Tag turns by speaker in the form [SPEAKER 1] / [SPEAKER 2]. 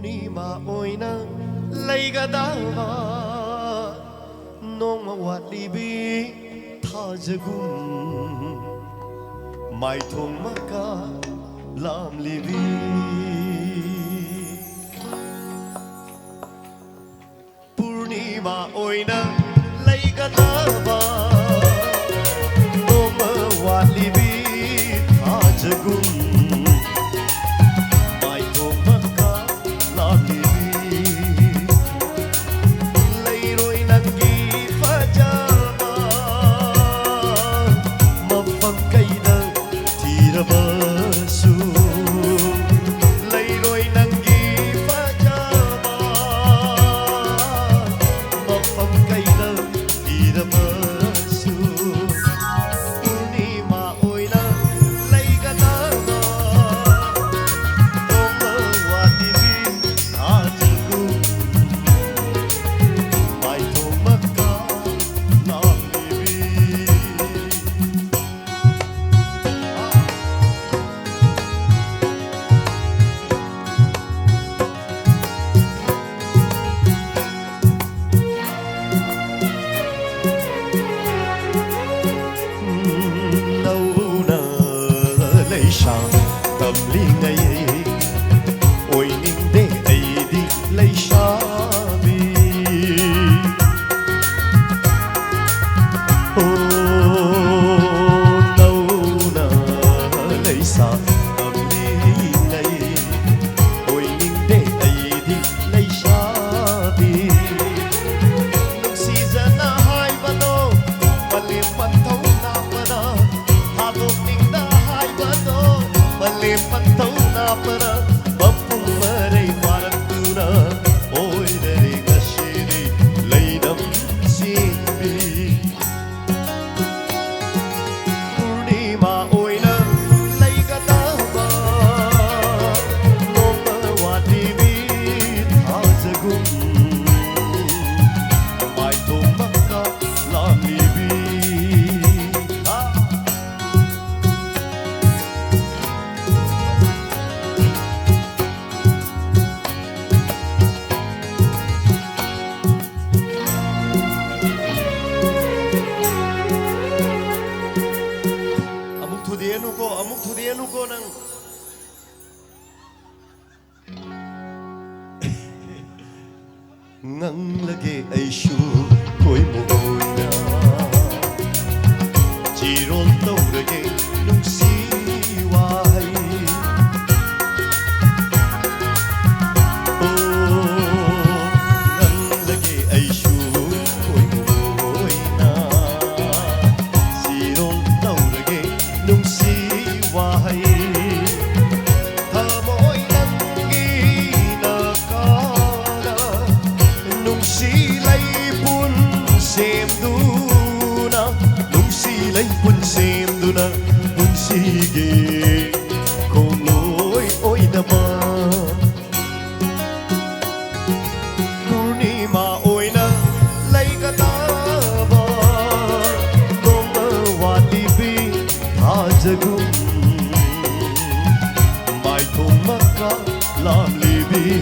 [SPEAKER 1] Purnima oina leigadava Noma watlibi thajagum Mai thong maka lam libi Purnima oina leigadava Noma watlibi thajagum tâm lý ngay ôi ninh để ấy đi lấy xa bi ô đâu nà lấy xa tâm lý ngay ôi ninh để ấy đi lấy xa bi nung si ra na hai ba đô ba liêm bắt thấu na ba na hà đô ninh na hai ba đô Malim pantau na para bapung maray parantuna oy dari kashiri laydam simbi Purnima oyna laygatava Noma watibi thajagum Mai tomaka lamlibi Amuk thudianu ko nang ngang lagi ay shu koi mo na Chiron taurage nung siway ngang lagi ay shu koi mo na Chiron taurage nung siway Thamoy nang ginakala nung sila'y punsemduna nung sila'y punsemduna punsige kung oy naman Purnima oy na laygatava nung mawatibi thajagum Mai thong maka lam libi